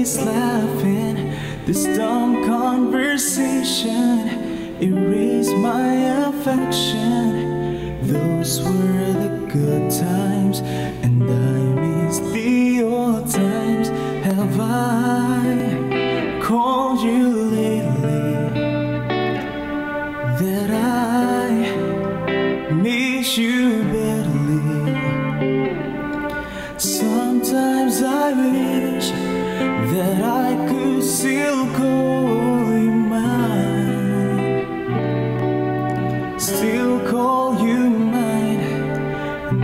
is laughing. This dumb conversation erased my affection. Those were the good times, and I miss the old times. Have I called you lately that I miss you badly? Sometimes I wish that I could still call you mine, still call you mine.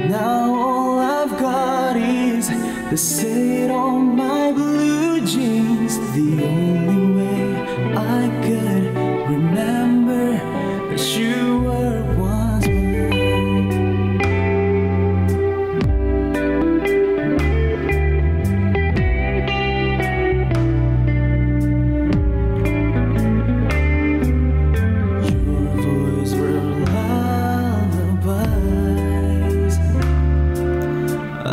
Now all I've got is the stain on my blue jeans. The only way I could remember that you were once mine. Your voice were lullabies. I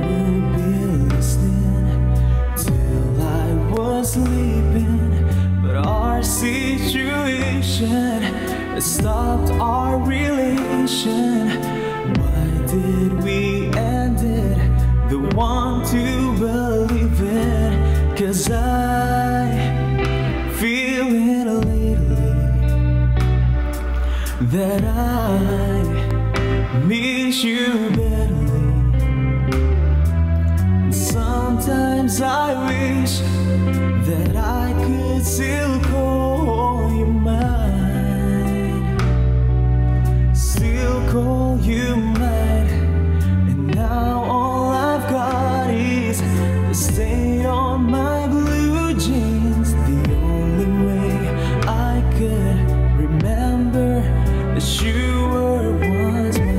would be listening till I was sleeping, but our situation has stopped our relation. Why did we end it? The one to believe it, 'cause I feel it lately that I miss you badly. Sometimes I wish that I could still call you mine, still call you mine. And now all I've got is the stain on my blue jeans. The only way I could remember that you were once mine.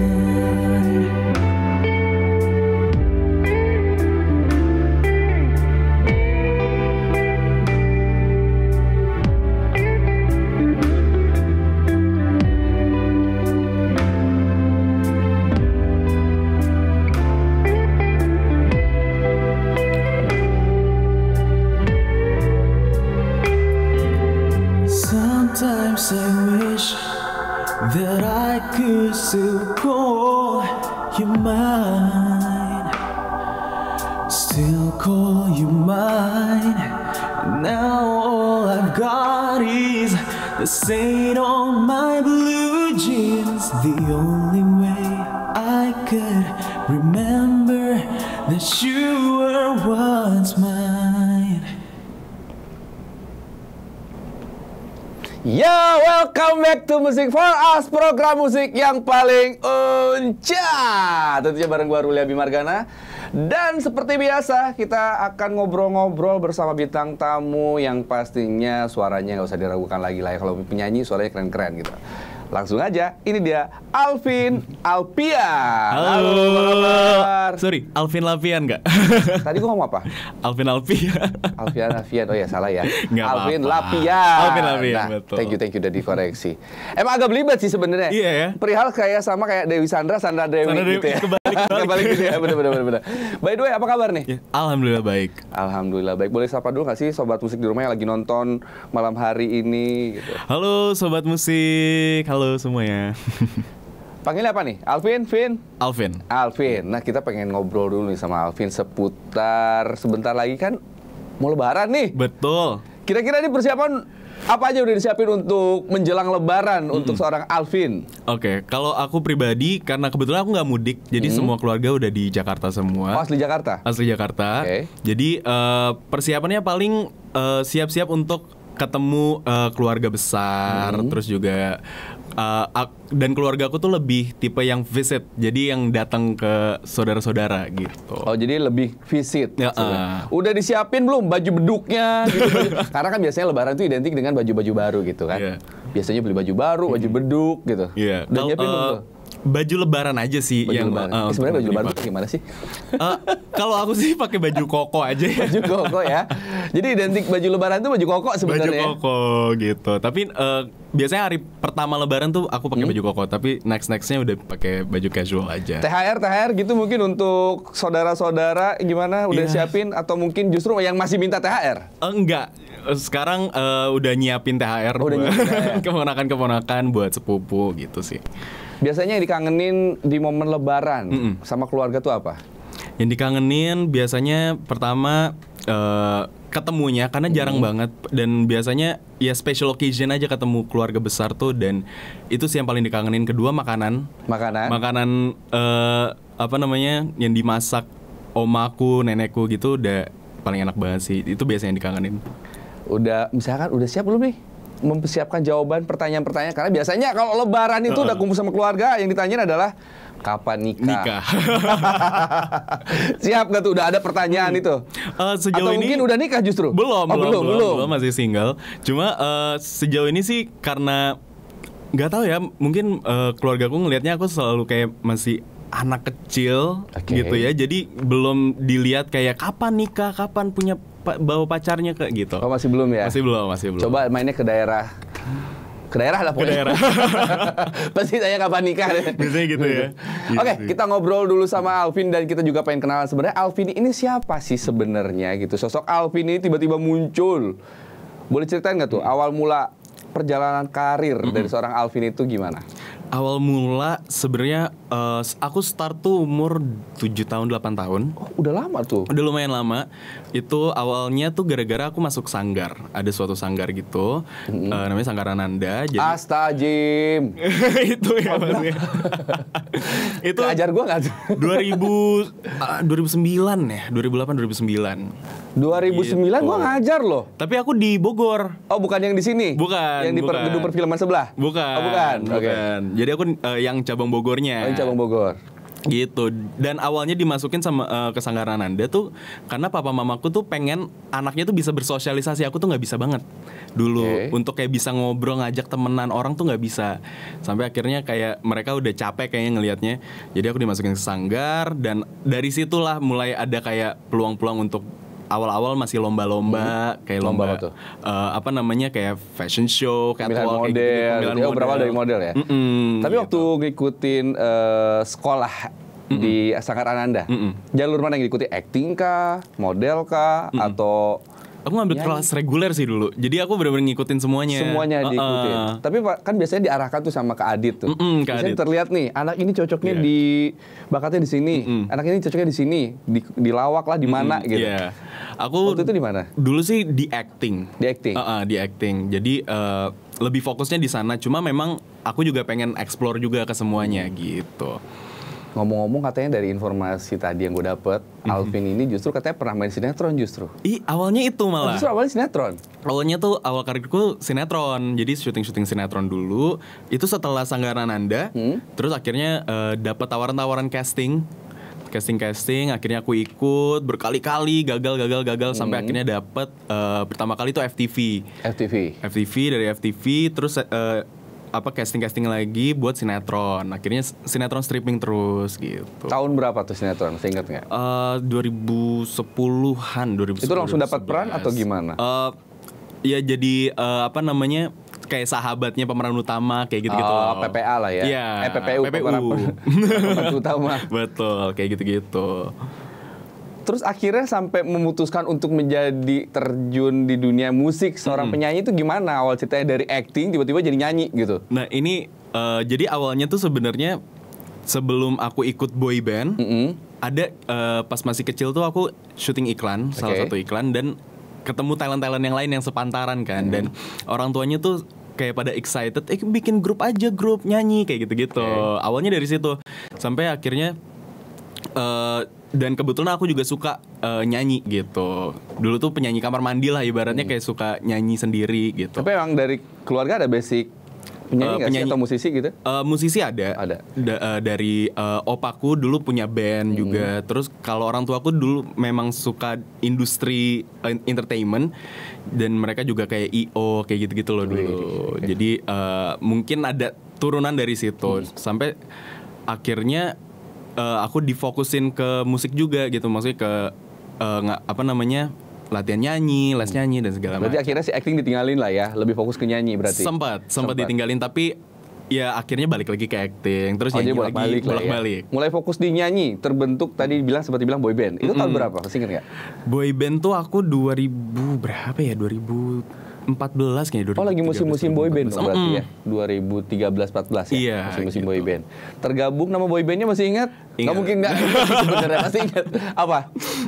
Sometimes I wish that I could still call you mine, still call you mine. And now all I've got is the stain on my blue jeans. The only way I could remember that you were once mine. Ya, welcome back to Music for Us, program musik yang paling unca. Tentunya bareng gua Ruli Abimargana. Dan seperti biasa, kita akan ngobrol-ngobrol bersama bintang tamu yang pastinya suaranya nggak usah diragukan lagi lah ya. Kalau penyanyi suaranya keren-keren gitu. Langsung aja, ini dia Alvin Alpian. Halo. Halo. Sorry, Alvin Lapian nggak? Tadi gua ngomong apa? Alvin Alpian. Alfian, oh ya salah ya. Nggak Alvin apa-apa. Lapian. Alvin Lapian, Nah, betul. thank you udah dikoreksi. Emang agak belibet sih sebenarnya. Iya ya. Perihal kayak sama kayak Dewi Sandra Dewi Sandra Dewi, gitu ya. kebalik. Gitu ya, bener. By the way, apa kabar nih? Ya, alhamdulillah baik. Alhamdulillah baik. Boleh sapa dulu nggak sih sobat musik di rumah yang lagi nonton malam hari ini gitu. Halo sobat musik, halo semuanya. Panggilnya apa nih? Alvin, Alvin. Nah, kita pengen ngobrol dulu nih sama Alvin seputar sebentar lagi kan mau lebaran nih. Betul. Kira-kira ini persiapan apa aja udah disiapin untuk menjelang lebaran untuk seorang Alvin? Oke, kalau aku pribadi karena kebetulan aku nggak mudik, jadi semua keluarga udah di Jakarta semua. Oh, asli Jakarta? Asli Jakarta. Oke. Jadi persiapannya paling siap-siap untuk ketemu keluarga besar, terus juga dan keluarga aku tuh lebih tipe yang visit, jadi yang datang ke saudara-saudara gitu. Oh, jadi lebih visit. Ya, sebenarnya. Udah disiapin belum baju beduknya? Gitu, Karena kan biasanya Lebaran itu identik dengan baju-baju baru gitu kan. Iya. Biasanya beli baju baru, baju beduk gitu. Iya. Udah nyiapin belum tuh? Baju lebaran aja sih Baju yang lebaran. untuk Sebenarnya baju lebaran dipakai. itu gimana sih? Kalau aku sih pakai baju koko aja ya. Baju koko ya. Jadi identik baju lebaran itu baju koko Baju sebenarnya. koko gitu. Tapi biasanya hari pertama Lebaran tuh aku pakai baju koko, tapi nextnya udah pakai baju casual aja. THR gitu mungkin untuk saudara-saudara gimana? Udah siapin atau mungkin justru yang masih minta THR? Enggak. Sekarang udah nyiapin THR Udah buat nyiapin THR. keponakan-keponakan buat sepupu gitu sih. Biasanya yang dikangenin di momen Lebaran sama keluarga tuh apa? Yang dikangenin biasanya pertama ketemunya, karena jarang banget, dan biasanya ya special occasion aja ketemu keluarga besar tuh, dan itu sih yang paling dikangenin. Kedua makanan apa namanya yang dimasak omaku, nenekku gitu udah paling enak banget sih. Itu biasanya yang dikangenin. Udah misalkan udah siap belum nih mempersiapkan jawaban pertanyaan-pertanyaan, karena biasanya kalau Lebaran itu udah kumpul sama keluarga yang ditanyain adalah kapan nikah. Siap gak tuh? Udah ada pertanyaan itu? Sejauh atau ini mungkin udah nikah justru? Belum, masih single. Cuma sejauh ini sih karena nggak tahu ya, mungkin keluargaku ngelihatnya aku selalu kayak masih anak kecil gitu ya. Jadi belum dilihat kayak kapan nikah, kapan punya bawa pacarnya kayak gitu. Oh, masih belum ya? Masih belum. Coba mainnya ke daerah lah pokoknya. Pasti tanya kapan nikah. Biasanya gitu ya. Oke, kita ngobrol dulu sama Alvin, dan kita juga pengen kenalan sebenarnya Alvin ini siapa sih sebenarnya gitu. Sosok Alvin ini tiba-tiba muncul. Boleh ceritain nggak tuh awal mula perjalanan karir dari seorang Alvin itu gimana? Awal mula sebenarnya aku start tuh umur 7 tahun 8 tahun. Oh, udah lama tuh. Udah lumayan lama. Itu awalnya tuh gara-gara aku masuk sanggar. Ada suatu sanggar gitu, namanya Sanggar Ananda. Jadi Astagfirullah. itu ya maksudnya. Itu ajar gua nggak tuh? 2009 ya, 2008 2009. 2009 gua ngajar loh. Tapi aku di Bogor. Oh, bukan yang di sini? Bukan. Yang di gedung perfilman sebelah? Bukan. Oh, bukan. Oke. Jadi aku yang cabang Bogornya. Oh, yang cabang Bogor. Gitu. Dan awalnya dimasukin sama ke Sanggar Ananda tuh karena papa mamaku tuh pengen anaknya tuh bisa bersosialisasi. Aku tuh nggak bisa banget dulu untuk kayak bisa ngobrol, ngajak temenan orang tuh nggak bisa. Sampai akhirnya kayak mereka udah capek kayaknya ngelihatnya. Jadi aku dimasukin ke Sanggar, dan dari situlah mulai ada kayak peluang-peluang untuk awal-awal masih lomba-lomba, kayak lomba apa namanya, kayak fashion show, catwalk, model, kayak gitu, berawal dari model ya. Tapi waktu ngikutin sekolah di Sanggar Ananda, jalur mana yang diikuti? Acting kah, model kah, atau aku ngambil kelas reguler sih dulu. Jadi aku benar-benar ngikutin semuanya. Semuanya diikutin. Tapi kan biasanya diarahkan tuh sama Kak Adit tuh. Biasanya terlihat nih, anak ini cocoknya di bakatnya di sini, anak ini cocoknya di sini, di lawak lah, di mana gitu. Aku waktu itu di mana? Dulu sih di acting. Di acting. Di acting. Jadi lebih fokusnya di sana. Cuma memang aku juga pengen explore juga ke semuanya gitu. Ngomong-ngomong, katanya dari informasi tadi yang gue dapet, Alvin ini justru katanya pernah main sinetron justru. Awalnya itu malah. Justru awalnya sinetron. Awalnya tuh awal karirku sinetron. Jadi syuting sinetron dulu. Itu setelah Sanggar Ananda. Terus akhirnya dapat tawaran-tawaran casting, akhirnya aku ikut berkali-kali, gagal sampai akhirnya dapat pertama kali itu FTV. Dari FTV terus casting lagi buat sinetron. Akhirnya sinetron stripping terus gitu. Tahun berapa tuh sinetron? Masih ingat nggak? 2010-an. Itu langsung dapat peran atau gimana? Ya jadi apa namanya, kayak sahabatnya pemeran utama kayak gitu-gitu loh. PPA lah ya. Iya. PPU. Pemeran utama. Betul, kayak gitu-gitu. Terus akhirnya sampai memutuskan untuk menjadi terjun di dunia musik seorang penyanyi itu gimana? Awal ceritanya dari acting tiba-tiba jadi nyanyi gitu. Nah ini jadi awalnya tuh sebenarnya sebelum aku ikut boy band, ada pas masih kecil tuh aku syuting iklan, salah satu iklan, dan ketemu talent-talent yang lain yang sepantaran kan, dan orang tuanya tuh kayak pada excited, bikin grup nyanyi kayak gitu-gitu. Awalnya dari situ sampai akhirnya dan kebetulan aku juga suka nyanyi gitu. Dulu tuh penyanyi kamar mandi lah ibaratnya, kayak suka nyanyi sendiri gitu. Tapi emang dari keluarga ada basic penyanyi nggak sih atau musisi gitu? Musisi ada. Dari opaku dulu punya band juga. Terus kalau orang tuaku dulu memang suka industri entertainment, dan mereka juga kayak IO kayak gitu-gitu loh dulu. Jadi mungkin ada turunan dari situ. Sampai akhirnya aku difokusin ke musik juga gitu, maksudnya ke latihan nyanyi, les nyanyi dan segala Berarti macam. akhirnya si acting ditinggalin lah ya, lebih fokus ke nyanyi berarti. Sempat ditinggalin, tapi ya akhirnya balik lagi ke acting, terus Jadi nyanyi lagi, bolak-balik. Mulai fokus di nyanyi, terbentuk tadi sempat dibilang boy band. Itu tahun berapa? Masih ingat nggak? Boy band tuh aku 2000 berapa ya? 2014 kayaknya. Oh, lagi musim-musim boy band dong berarti ya. 2013-14 ya. Iya, musim-musim gitu. boy band. Tergabung nama boy bandnya masih ingat? Nggak Ingat. mungkin nggak. Sebenarnya masih ingat. Apa?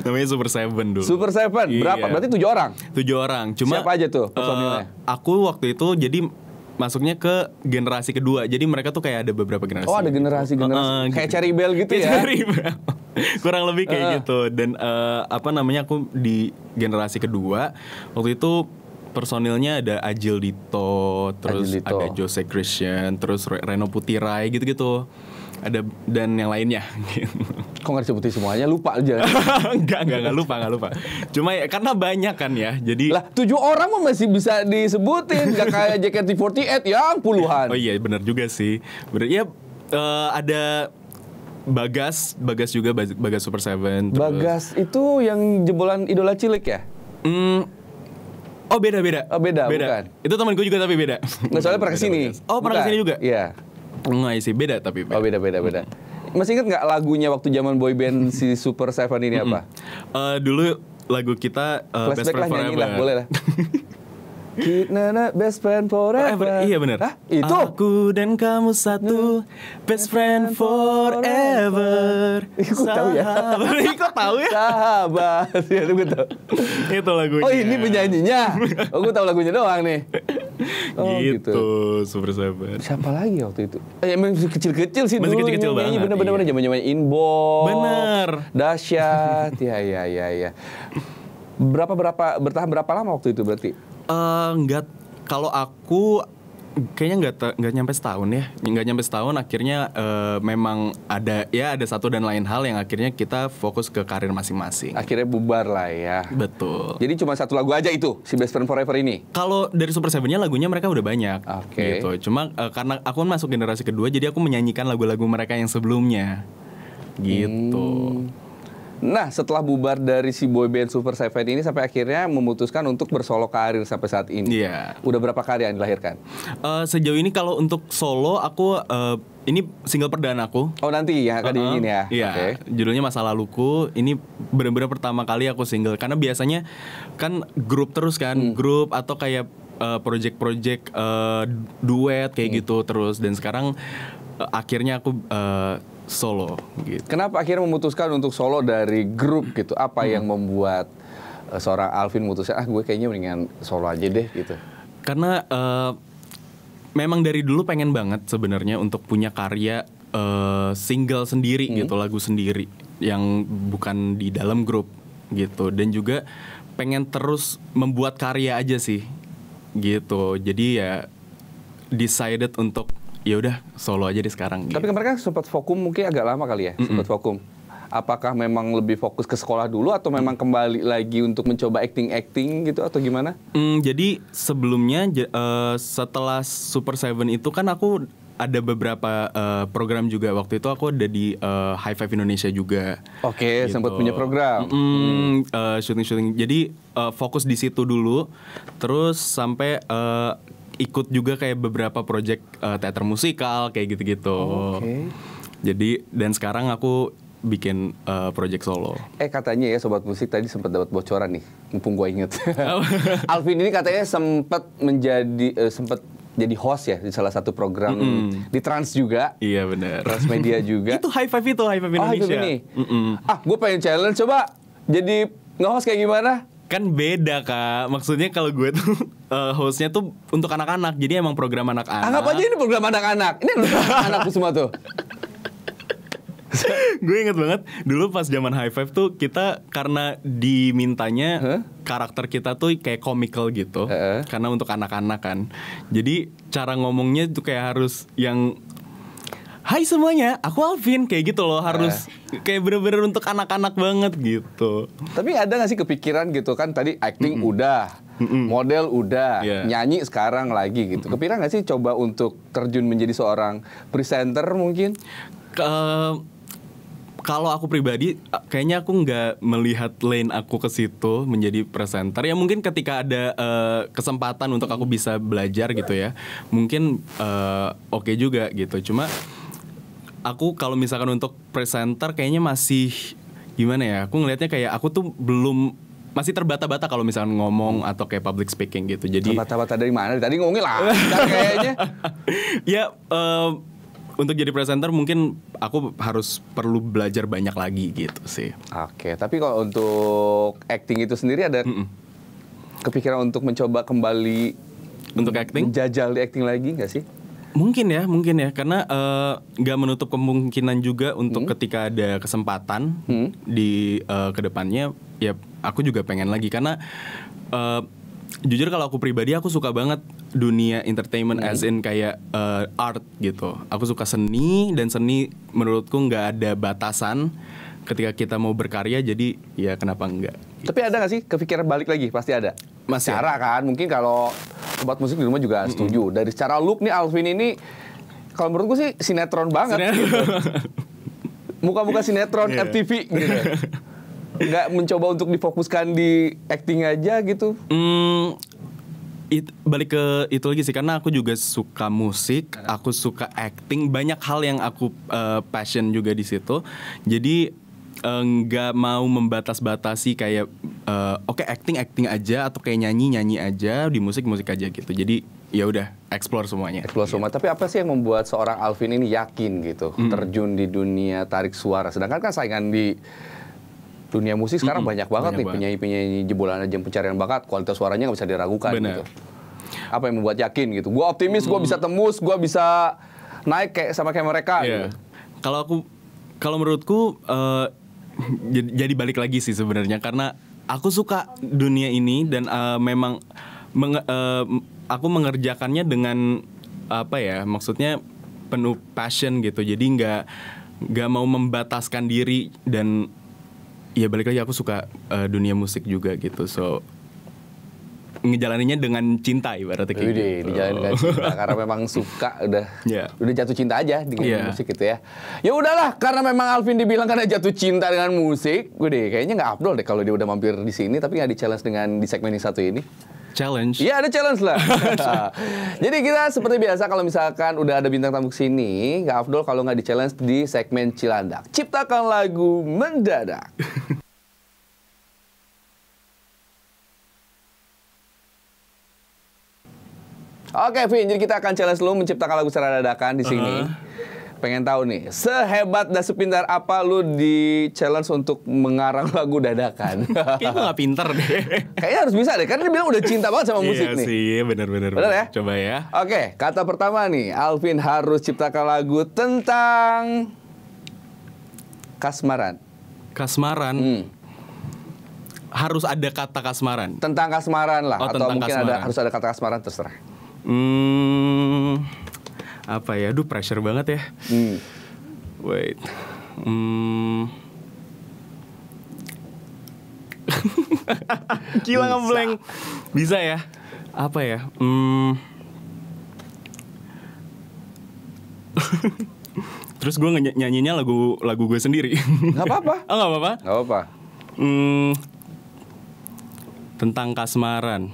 Namanya Super Seven dulu. Super Seven. Berapa? Iya. Berarti 7 orang. 7 orang. Cuma Siapa aja tuh personilnya? aku waktu itu jadi masuknya ke generasi kedua. Jadi mereka tuh kayak ada beberapa generasi. Oh, ada generasi-generasi. Kayak Cherry Bell gitu Kayak ya. Cherry Bell. Kurang lebih kayak gitu. Dan aku di generasi kedua. Waktu itu personilnya ada Agil Dito, terus Agil Dito. ada Jose Christian, terus Reno Putirai gitu-gitu. Ada dan yang lainnya. Kok nggak disebutin semuanya? Lupa aja. Enggak lupa. Cuma ya, karena banyak kan ya. Jadi Lah 7 orang mah masih bisa disebutin. Nggak kayak JKT48 yang puluhan. oh iya benar juga sih. Benar ya, ada Bagas juga Bagas Super Seven. Terus, Bagas itu yang jebolan idola cilik ya? oh beda. Oh, beda, bukan. Itu teman gue juga tapi beda. Nggak, soalnya pernah kesini. Oh pernah Bukan? kesini juga. Iya. Enggak sih beda tapi. Oh, beda. Masih ingat nggak lagunya waktu zaman boy band si Super Seven ini apa? Dulu lagu kita Best Flashback lah, Friend nyanyi Forever. lah, boleh lah. Kita best friend forever. Iya benar. Hah? Itu? Aku dan kamu satu, best friend forever. Kok tahu ya? Kok tahu ya? Sahabat. Ya, itu gue tahu. Itu lagunya. Oh, ini penyanyinya. Oh, gue tahu lagunya doang nih. Oh, gitu. Super Seven. Siapa lagi waktu itu? Emang masih kecil-kecil sih Masih dulu. kecil-kecil nyanyi. banget, Bener-bener iya. zaman-zaman Inbox. Bener. Dahsyat. Ya. Bertahan berapa lama waktu itu berarti? Enggak, kalau aku kayaknya nggak nyampe setahun ya, nggak nyampe setahun. Akhirnya memang ada satu dan lain hal yang akhirnya kita fokus ke karir masing-masing. Akhirnya bubar lah ya. Betul. Jadi cuma satu lagu aja itu, si Best Friend Forever ini? Kalau dari Super Seven-nya lagunya mereka udah banyak. Oke. Gitu. Cuma karena aku masuk generasi kedua, jadi aku menyanyikan lagu-lagu mereka yang sebelumnya. Gitu. Nah, setelah bubar dari si boyband Super Seven ini sampai akhirnya memutuskan untuk bersolo karir sampai saat ini. Iya. Udah berapa karya yang dilahirkan? Sejauh ini kalau untuk solo aku ini single perdana aku. Oh, nanti ya akan diingin ya. Iya. Oke. Judulnya Masa Laluku. Ini benar-benar pertama kali aku single karena biasanya kan grup terus kan, grup atau kayak project-project duet kayak gitu terus, dan sekarang akhirnya aku solo gitu. Kenapa akhirnya memutuskan untuk solo dari grup gitu? Apa yang membuat seorang Alvin memutuskan gue kayaknya mendingan solo aja deh gitu? Karena memang dari dulu pengen banget sebenarnya untuk punya karya single sendiri gitu, lagu sendiri yang bukan di dalam grup gitu, dan juga pengen terus membuat karya aja sih gitu. Jadi ya decided untuk ya udah solo aja deh sekarang. Tapi Gitu. mereka sempat vakum mungkin agak lama kali ya, sempat vakum. Apakah memang lebih fokus ke sekolah dulu atau memang kembali lagi untuk mencoba acting gitu atau gimana? Jadi sebelumnya setelah Super Seven itu kan aku ada beberapa program juga. Waktu itu aku ada di High Five Indonesia juga. Oke, sempat punya program. Syuting-syuting. Jadi fokus di situ dulu. Terus sampai ikut juga kayak beberapa project teater musikal kayak gitu-gitu. Oke. Jadi dan sekarang aku bikin project solo. Katanya ya Sobat Musik tadi sempat dapat bocoran nih, mumpung gue inget. Alvin ini katanya sempat jadi host ya di salah satu program di Trans juga. Iya benar. Transmedia juga. Itu High Five Indonesia. Ini. Gue pengen challenge, coba jadi nge-host kayak gimana? Kan beda Kak. Maksudnya kalau gue tuh hostnya tuh untuk anak-anak. Jadi emang program anak-anak. Anggap aja ini program anak-anak. Ini anak-anakku semua tuh. Gue inget banget dulu pas zaman High Five tuh kita karena dimintanya karakter kita tuh kayak comical gitu. Karena untuk anak-anak kan. Jadi cara ngomongnya tuh kayak harus yang hai semuanya, aku Alvin kayak gitu loh, harus kayak bener-bener untuk anak-anak banget gitu. Tapi ada gak sih kepikiran gitu kan, tadi acting udah, model udah, nyanyi sekarang lagi gitu. Kepikiran gak sih coba untuk terjun menjadi seorang presenter mungkin? kalau aku pribadi kayaknya aku nggak melihat lane aku ke situ menjadi presenter. Ya mungkin ketika ada kesempatan untuk aku bisa belajar gitu ya, mungkin oke juga gitu. Cuma aku kalau misalkan untuk presenter kayaknya masih gimana ya? Aku ngelihatnya kayak aku tuh masih terbata-bata kalau misalkan ngomong atau kayak public speaking gitu. Jadi terbata-bata dari mana? Tadi ngomongin lah kayaknya. Ya untuk jadi presenter mungkin aku harus perlu belajar banyak lagi gitu sih. Oke, tapi kalau untuk acting itu sendiri ada kepikiran untuk mencoba kembali Untuk acting? menjajal di acting lagi nggak sih? Mungkin ya, karena nggak menutup kemungkinan juga untuk ketika ada kesempatan di kedepannya, ya aku juga pengen lagi karena jujur kalau aku pribadi aku suka banget dunia entertainment as in kayak art gitu. Aku suka seni dan seni menurutku nggak ada batasan ketika kita mau berkarya, jadi ya kenapa enggak? Tapi ada nggak sih kepikiran balik lagi? Pasti ada. Masih Cara kan, mungkin kalau sobat musik di rumah juga setuju. Dari secara look nih Alvin ini, kalau menurutku sih sinetron banget. Gitu. Muka-muka sinetron FTV gitu. Nggak mencoba untuk difokuskan di acting aja gitu. Balik ke itu lagi sih, karena aku juga suka musik, aku suka acting, banyak hal yang aku passion juga di situ. Jadi nggak mau membatas-batasi kayak oke, acting aja atau kayak nyanyi aja, di musik aja gitu. Jadi ya udah explore semuanya. Explore semua. Tapi apa sih yang membuat seorang Alvin ini yakin gitu terjun di dunia tarik suara? Sedangkan kan saingan di dunia musik sekarang banyak banget nih penyanyi-penyanyi jebolan ajang pencarian bakat, kualitas suaranya nggak bisa diragukan. Gitu. Apa yang membuat yakin gitu? Gue optimis, gue bisa tembus, gue bisa naik kayak mereka. Gitu. Kalau menurutku jadi balik lagi sih sebenarnya, karena aku suka dunia ini dan memang aku mengerjakannya dengan apa ya? Maksudnya penuh passion gitu. Jadi nggak mau membataskan diri dan ya balik lagi aku suka dunia musik juga gitu, so ngejalaninnya dengan cinta ibaratnya kayak gitu. Dijalanin dengan cinta karena memang suka udah jatuh cinta aja dengan musik gitu ya. Ya udahlah, karena memang Alvin dibilang karena jatuh cinta dengan musik, kayaknya nggak afdol deh kalau dia udah mampir di sini tapi nggak di-challenge di segmen yang satu ini. Challenge? Iya, ada challenge lah. Jadi kita seperti biasa kalau misalkan udah ada bintang tamu sini, nggak afdol kalau nggak di-challenge di segmen Cilandak. Ciptakan lagu mendadak. Oke, Vin, jadi kita akan challenge lu menciptakan lagu secara dadakan di sini. Pengen tahu nih, sehebat dan sepintar apa lu di challenge untuk mengarang lagu dadakan? Kayaknya gue gak pinter deh. Kayaknya harus bisa deh, karena dia bilang udah cinta banget sama musik nih. Iya sih, bener ya? Coba ya. Oke, kata pertama nih, Alvin harus ciptakan lagu tentang kasmaran. Kasmaran? Harus ada kata kasmaran? Tentang kasmaran lah, atau mungkin kasmaran. harus ada kata kasmaran, terserah. Apa ya? Aduh, pressure banget ya. Wait. Gila ngeblank. Bisa ya? Apa ya? Terus gue nyanyinya lagu gue sendiri. Gak apa-apa. Oh, gak apa-apa? Gak apa-apa. Tentang kasmaran.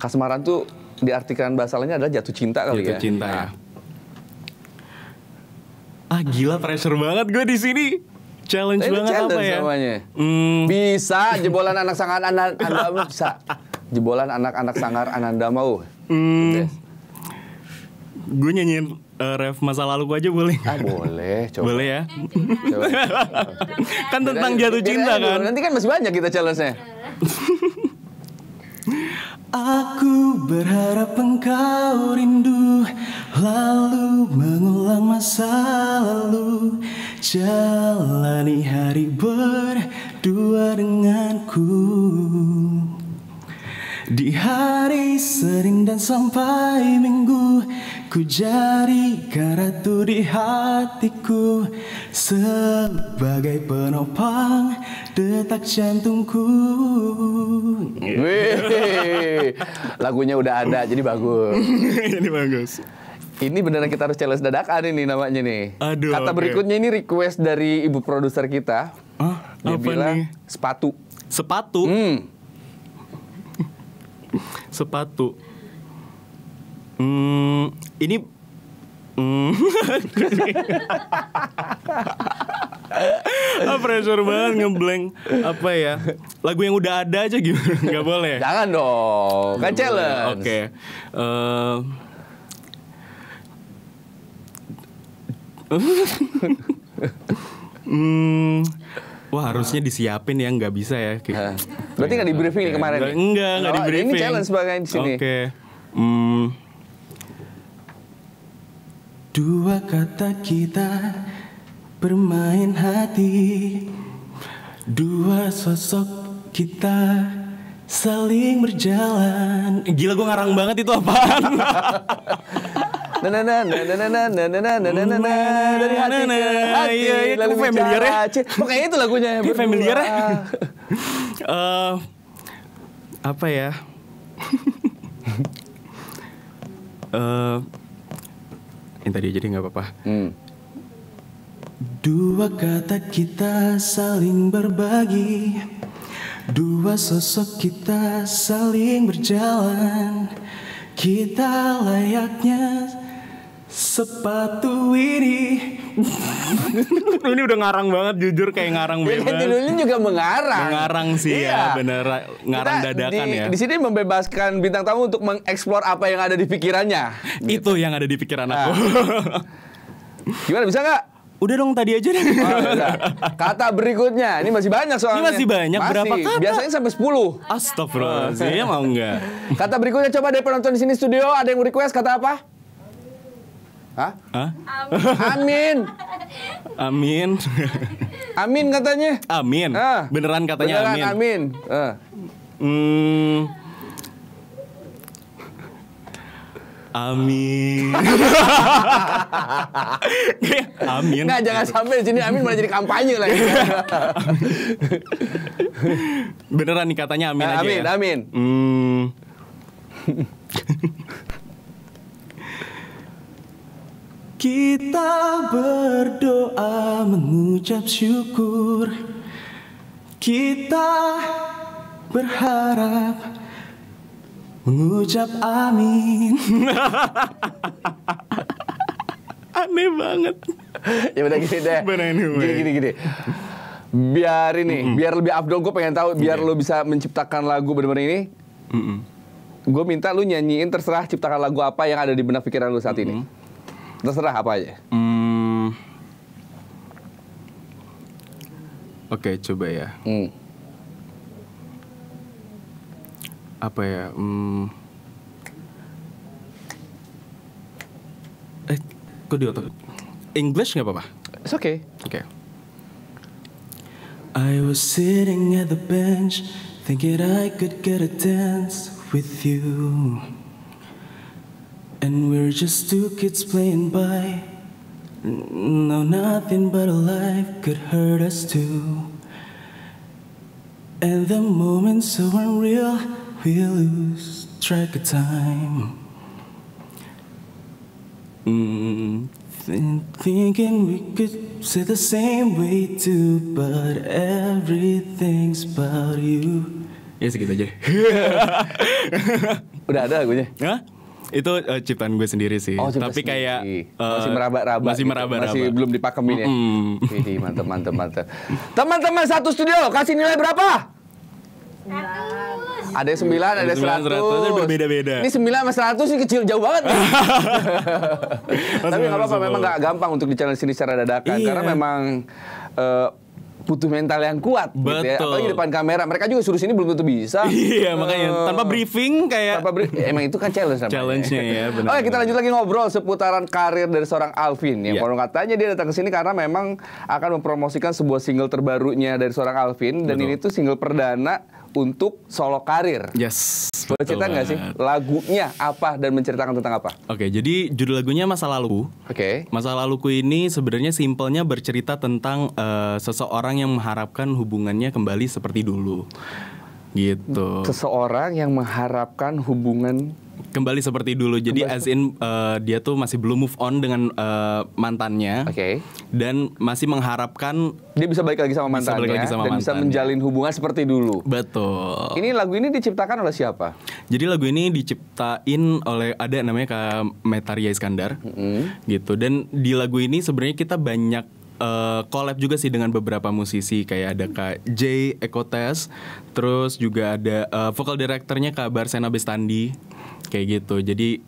Kasmaran tuh diartikan bahasa lainnya adalah jatuh cinta kali ya. Jatuh cinta ya. Gila, pressure banget gue di sini. Challenge banget apa ya? Namanya. Bisa jebolan anak sangar Anda bisa. Jebolan anak-anak sangar Ananda mau. Gue nyanyiin ref masa lalu gue aja boleh? Boleh, coba. Boleh ya? Coba. Kan tentang jatuh cinta kan? Nanti kan masih banyak kita challenge-nya. Aku berharap engkau rindu, lalu mengulang masa lalu, jalani hari berdua denganku. Di hari Senin dan sampai Minggu, ku jadikan ratu di hatiku, sebagai penopang detak jantungku. Wih, lagunya udah ada, jadi bagus. Ini bagus. Ini beneran kita harus challenge dadakan ini namanya nih. Aduh, Kata oke. berikutnya ini request dari ibu produser kita. Dia Apa bilang nih? sepatu. Sepatu. Sepatu. Ini pressure banget ngeblank. Apa ya? Lagu yang udah ada aja gimana? Nggak boleh. Jangan dong, kan challenge. Oke. Wah, harusnya disiapin ya, nggak bisa ya. Berarti nggak di briefing nih kemarin? nih? Enggak di Oh, briefing. Ini challenge sebagai di sini. Oke. Dua kata kita bermain hati, dua sosok kita saling berjalan. Gila, gue ngarang banget itu apaan? Dari hati ke hati. Iya, lalu kok familiar ya? Kok kayak itu lagunya? Kayak familiar ya? Berdua. Apa ya? Yang tadi jadi nggak apa-apa. Dua kata kita saling berbagi, dua sosok kita saling berjalan. Kita layaknya sepatu ini. Ini udah ngarang banget, jujur kayak ngarang Ya kan bebas. judulnya juga mengarang. Mengarang sih Iya. ya, bener. Ngarang Kita dadakan ya. Di sini membebaskan bintang tamu untuk mengeksplor apa yang ada di pikirannya. Itu yang ada di pikiran aku. Gimana, bisa nggak? Udah dong, tadi aja deh. Oh, udah. Kata berikutnya, ini masih banyak soalnya. Ini masih banyak, berapa kata? Biasanya sampai 10. Astagfirullahaladzim, mau nggak? Kata berikutnya coba dari penonton di sini studio, ada yang request kata apa? Hah? Hah? Amin. Amin. Amin katanya. Amin. Ah. Beneran katanya Beneran, amin. Amin. Amin. Nggak, jangan sampai di sini amin malah jadi kampanye lagi. Beneran nih katanya amin aja Amin, ya. amin. Kita berdoa mengucap syukur, kita berharap mengucap amin. Aneh banget. Ya udah gini deh. Bener anyway. Gini. Biar ini, biar lebih afdol, gue pengen tahu, biar lo bisa menciptakan lagu bener-bener ini. Gue minta lu nyanyiin, terserah ciptakan lagu apa yang ada di benak pikiran lu saat ini. Terserah apa aja. Oke, coba ya. Apa ya? Kok di otak? English nggak apa-apa? It's okay. Oke. I was sitting at the bench, thinking I could get a dance with you. And we're just two kids playing by. No, nothing but a life could hurt us too. And the moment's so unreal, we lose track of time. Thinking we could say the same way too, but everything's about you. Ya segitu aja. Udah ada lagunya? Hah? Itu ciptaan gue sendiri sih. Oh, cipta tapi sendiri. kayak masih meraba-raba. Masih gitu. meraba-raba. Masih belum dipakemin ya. Wih, mantep. Teman-teman satu studio kasih nilai berapa? 100. Ada yang 9, ada 9, 100. berbeda-beda. Ini 9 sama 100 ini kecil jauh banget. Tapi nggak apa-apa, memang nggak gampang untuk di-challenge sini secara dadakan. Iya. Karena memang butuh mental yang kuat. Gitu ya. Betul. Apalagi di depan kamera. Mereka juga suruh sini belum tentu bisa. Iya, makanya tanpa briefing kayak Emang itu kan challenge namanya. challenge-nya ya, benar. Oke, kita lanjut lagi ngobrol seputaran karir dari seorang Alvin. Yang Iya. konon katanya dia datang ke sini karena memang akan mempromosikan sebuah single terbarunya dari seorang Alvin. Dan Betul. ini tuh single perdana untuk solo karir. Yes. Boleh cerita nggak sih lagunya apa dan menceritakan tentang apa? Oke, jadi judul lagunya Masa Lalu. Oke. Masa laluku ini sebenarnya simpelnya bercerita tentang seseorang yang mengharapkan hubungannya kembali seperti dulu. Gitu. Seseorang yang mengharapkan hubungan kembali seperti dulu. Jadi as in dia tuh masih belum move on dengan mantannya. Oke. Dan masih mengharapkan Dia bisa balik lagi sama Bisa balik mantannya lagi sama dan bisa mantannya. menjalin hubungan seperti dulu. betul. Ini lagu ini diciptakan oleh siapa? Jadi lagu ini diciptain oleh ada namanya Kak Metaria Iskandar gitu. Dan di lagu ini sebenarnya kita banyak collab juga sih dengan beberapa musisi, kayak ada Kak J Ekotes, terus juga ada vocal directornya Kak Barsena Bestandi kayak gitu. Jadi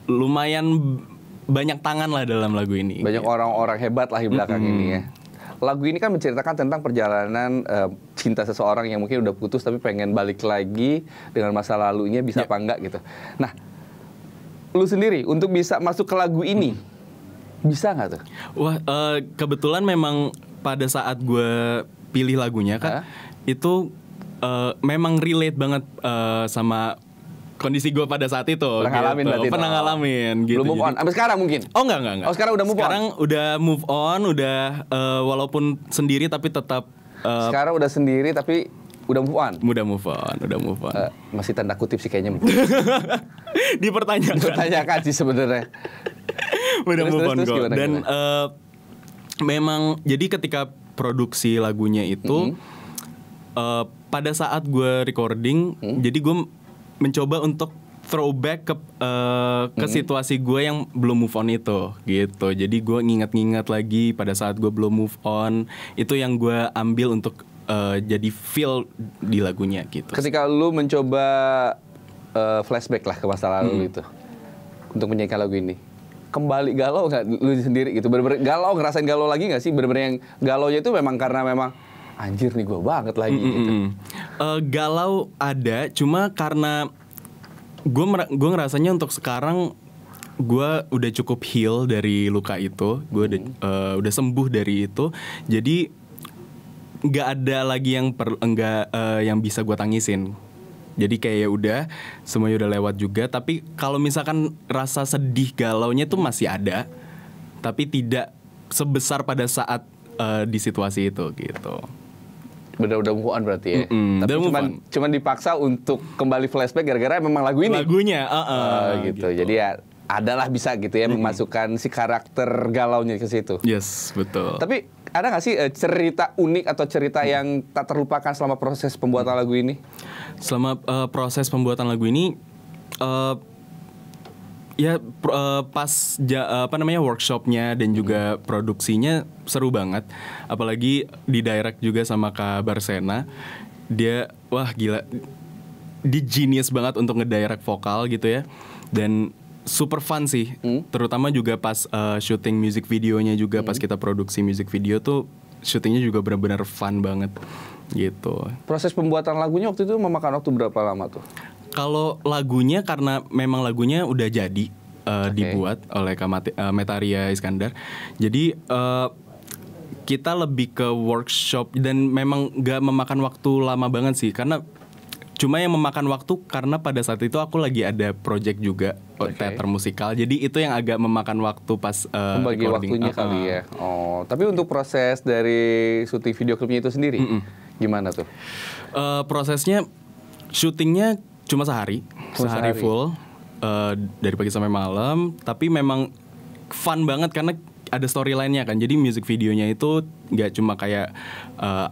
lumayan banyak tangan lah dalam lagu ini. Banyak orang-orang hebat lah di belakang ini ya. Lagu ini kan menceritakan tentang perjalanan cinta seseorang yang mungkin udah putus tapi pengen balik lagi dengan masa lalunya, bisa apa enggak gitu. Nah, lu sendiri untuk bisa masuk ke lagu ini bisa nggak tuh? Wah, kebetulan memang pada saat gue pilih lagunya kan, itu memang relate banget sama kondisi gue pada saat itu. Pernah ngalamin berarti? Pernah ngalamin gitu. Belum move on, sampai sekarang mungkin? Oh enggak. Oh, sekarang udah move on? Sekarang udah move on, udah walaupun sendiri tapi tetap Sekarang udah sendiri tapi udah move on? udah move on. Masih tanda kutip sih kayaknya. Dipertanyakan sih sebenarnya. udah move on kok. Gimana, Dan memang jadi ketika produksi lagunya itu pada saat gue recording, jadi gue mencoba untuk throwback ke situasi gue yang belum move on itu gitu. Jadi gue nginget-nginget lagi pada saat gue belum move on, itu yang gue ambil untuk jadi feel di lagunya gitu. Ketika lu mencoba flashback lah ke masa lalu itu untuk menyanyikan lagu ini, kembali galau nggak lu sendiri gitu? Bener-bener galau, ngerasain galau lagi nggak sih? Bener-bener yang galaunya itu memang karena memang anjir nih gue banget lagi gitu. Galau ada, cuma karena gue ngerasanya untuk sekarang gue udah cukup heal dari luka itu, gue udah sembuh dari itu, jadi nggak ada lagi yang bisa gue tangisin. Jadi kayak ya udah semuanya udah lewat juga. Tapi kalau misalkan rasa sedih galaunya tuh masih ada, tapi tidak sebesar pada saat di situasi itu gitu. Udah move on berarti ya. Tapi udah move on. cuman dipaksa untuk kembali flashback gara-gara memang lagu ini. Lagunya, gitu. Jadi ya adalah bisa gitu ya memasukkan si karakter galaunya ke situ. Yes, betul. Tapi ada nggak sih cerita unik atau cerita yang tak terlupakan selama proses pembuatan lagu ini? Selama proses pembuatan lagu ini, pas workshopnya dan juga produksinya seru banget. Apalagi di direct juga sama Kak Barsena. Dia wah gila, dia genius banget untuk ngedirect vokal gitu ya. Dan super fun sih, terutama juga pas syuting music videonya juga, pas kita produksi music video tuh syutingnya juga benar-benar fun banget gitu. Proses pembuatan lagunya waktu itu memakan waktu berapa lama tuh? Kalau lagunya, karena memang lagunya udah jadi dibuat oleh Kak Metaria Iskandar, jadi kita lebih ke workshop dan memang gak memakan waktu lama banget sih, karena cuma yang memakan waktu karena pada saat itu aku lagi ada project juga teater musikal, jadi itu yang agak memakan waktu pas bagi waktunya kali ya. Oh, tapi untuk proses dari syuting video klipnya itu sendiri gimana tuh? Prosesnya syutingnya cuma sehari full, dari pagi sampai malam, tapi memang fun banget karena ada storyline-nya kan. Jadi music videonya itu nggak cuma kayak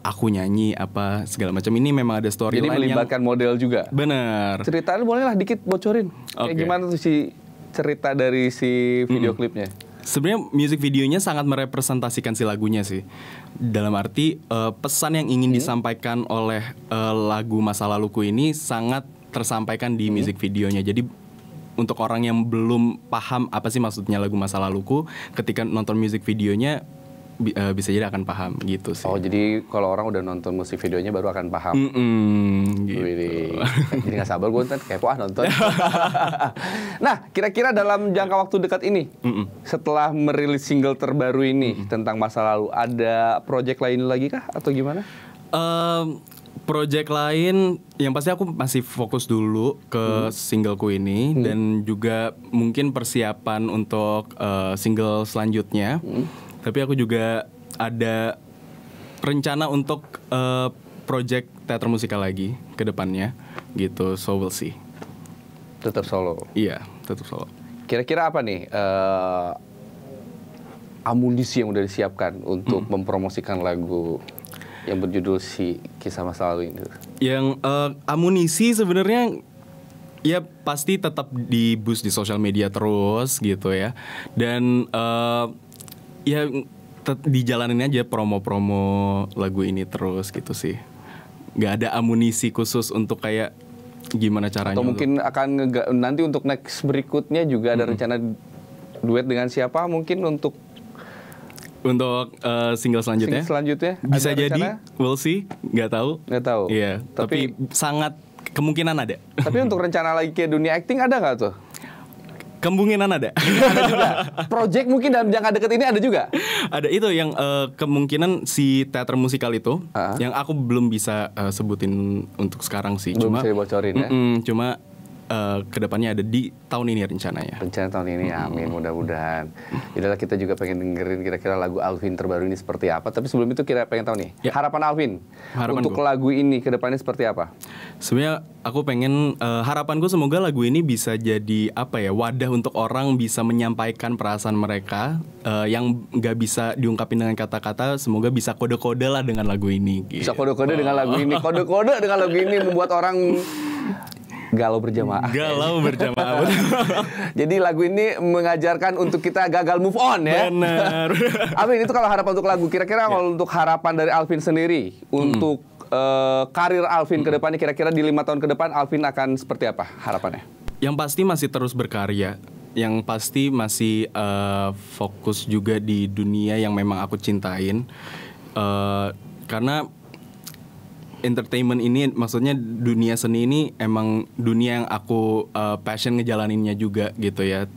aku nyanyi apa segala macam. Ini memang ada storyline. Jadi melibatkan model juga. Bener. Ceritanya boleh lah dikit bocorin. Kayak gimana tuh si cerita dari si video klipnya? Sebenarnya music videonya sangat merepresentasikan si lagunya sih. Dalam arti pesan yang ingin disampaikan oleh lagu Masa Laluku ini sangat tersampaikan di music videonya. Jadi untuk orang yang belum paham apa sih maksudnya lagu Masa Laluku, ketika nonton music videonya bisa jadi akan paham gitu sih. Oh, jadi kalau orang udah nonton musik videonya baru akan paham. Gitu. Jadi gak sabar gue ntar kepo nonton. Nah, kira-kira dalam jangka waktu dekat ini, setelah merilis single terbaru ini tentang masa lalu, ada project lain lagi kah atau gimana? Project lain yang pasti aku masih fokus dulu ke singleku ini, dan juga mungkin persiapan untuk single selanjutnya. Tapi aku juga ada rencana untuk project teater musikal lagi ke depannya gitu, so we'll see. Tetap solo. Iya, tetap solo. Kira-kira apa nih amunisi yang udah disiapkan untuk mempromosikan lagu yang berjudul Si Kisah Masa Lalu ini? Yang amunisi sebenarnya ya pasti tetap di boost di sosial media terus gitu ya. Dan ya dijalanin aja promo-promo lagu ini terus gitu sih. Gak ada amunisi khusus untuk kayak gimana caranya. Atau mungkin akan nanti untuk next berikutnya juga ada rencana duet dengan siapa mungkin untuk single selanjutnya. Bisa ada jadi, rencana? we'll see, nggak tahu. Iya, tapi sangat kemungkinan ada. Tapi untuk rencana lagi ke dunia acting ada nggak tuh? Kemungkinan ada. Ada juga. Project mungkin dalam jangka dekat ini ada juga. Ada itu yang kemungkinan si teater musikal itu, yang aku belum bisa sebutin untuk sekarang sih. Belum bisa dibocorin ya. Cuma kedepannya ada di tahun ini rencananya. Rencana tahun ini, amin, mudah-mudahan. Itulah kita juga pengen dengerin kira-kira lagu Alvin terbaru ini seperti apa. Tapi sebelum itu kita pengen tahu nih, harapan Alvin untuk lagu ini kedepannya seperti apa? Sebenarnya aku pengen harapanku semoga lagu ini bisa jadi apa ya, wadah untuk orang bisa menyampaikan perasaan mereka yang nggak bisa diungkapin dengan kata-kata. Semoga bisa kode-kode lah dengan lagu ini. Gitu. Bisa kode-kode dengan lagu ini. Kode-kode dengan lagu ini membuat orang galau berjamaah. Jadi lagu ini mengajarkan untuk kita gagal move on ya. Benar. Alvin, itu kalau harapan untuk lagu. Kira-kira kalau untuk harapan dari Alvin sendiri untuk karir Alvin ke depannya, kira-kira di 5 tahun ke depan Alvin akan seperti apa harapannya? Yang pasti masih terus berkarya. Yang pasti masih fokus juga di dunia yang memang aku cintain. Karena entertainment ini, maksudnya dunia seni ini emang dunia yang aku passion ngejalaninnya juga gitu ya.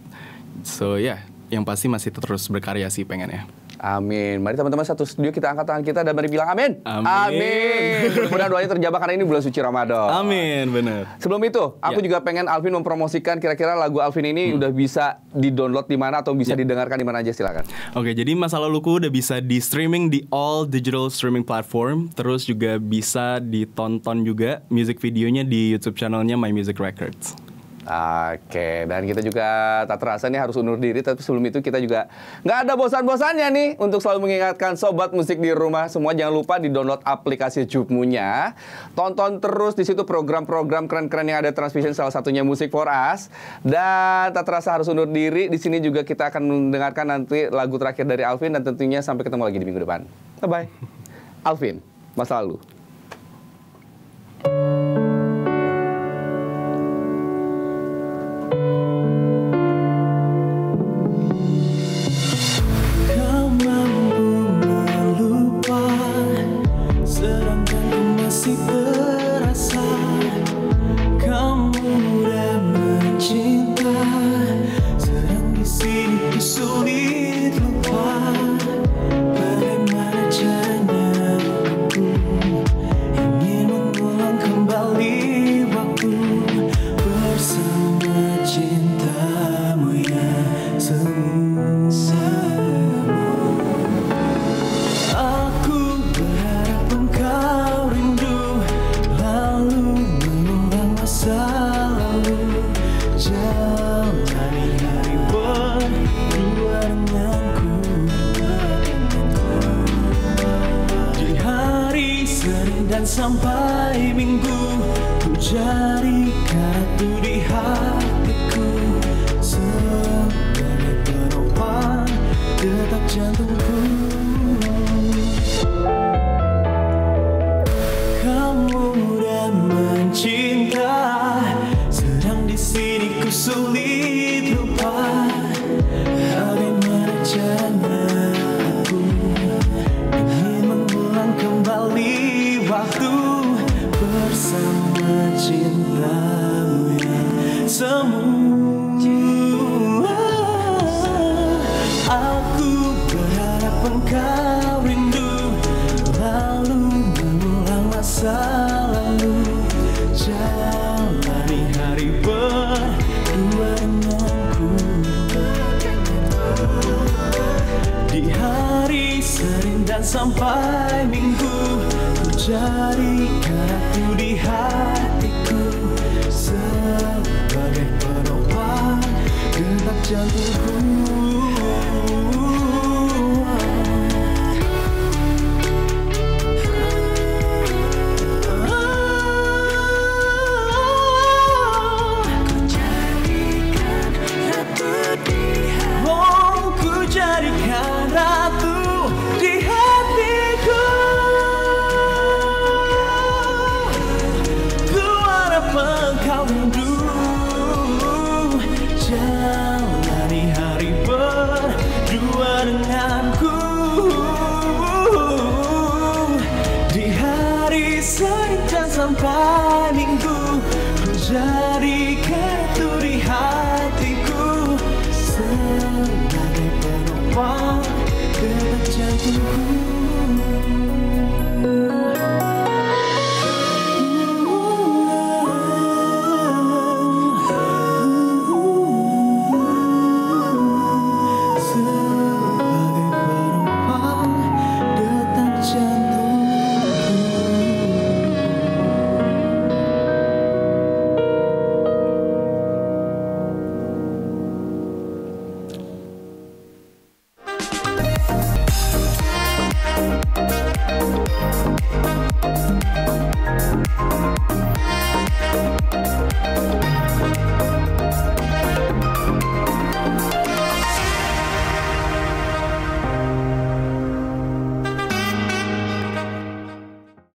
So ya, yang pasti masih terus berkarya sih pengennya. Amin. Mari teman-teman satu studio kita angkat tangan kita dan mari bilang amin. Amin. Mudah-mudahan doanya terjabah karena ini bulan suci Ramadan. Amin, benar. Sebelum itu, aku juga pengen Alvin mempromosikan kira-kira lagu Alvin ini udah bisa di-download di mana atau bisa didengarkan di mana aja, silakan. Oke, jadi Masa Laluku udah bisa di streaming di all digital streaming platform, terus juga bisa ditonton juga music videonya di YouTube channelnya My Music Records. Oke, dan kita juga tak terasa nih harus undur diri. Tapi sebelum itu kita juga nggak ada bosan-bosannya nih untuk selalu mengingatkan sobat musik di rumah semua, jangan lupa di-download aplikasi Jukmunya. Tonton terus di situ program-program keren-keren yang ada Transvision, salah satunya Music for Us. Dan tak terasa harus undur diri. Di sini juga kita akan mendengarkan nanti lagu terakhir dari Alvin, dan tentunya sampai ketemu lagi di minggu depan. Bye-bye. Alvin, Masa Lalu. Sampai minggu ku cari kartu di hatiku sebagai penopang detak jantungku. Kamu mudah mencinta, sedang di sini ku sulit lupa. Bagaimana caranya aku ingin mengulang kembali waktu bersama cintamu yang semu. Aku berharap engkau rindu, lalu mengulang masa lalu, jalani hari berdua denganku. Di hari Senin dan sampai Minggu cari kartu di hatiku sebagai rindu. Jalani hari berdua denganku. Di hari Senin dan sampai Minggu, ku jadikan itu di hatiku sebagai penopang detak jantungku.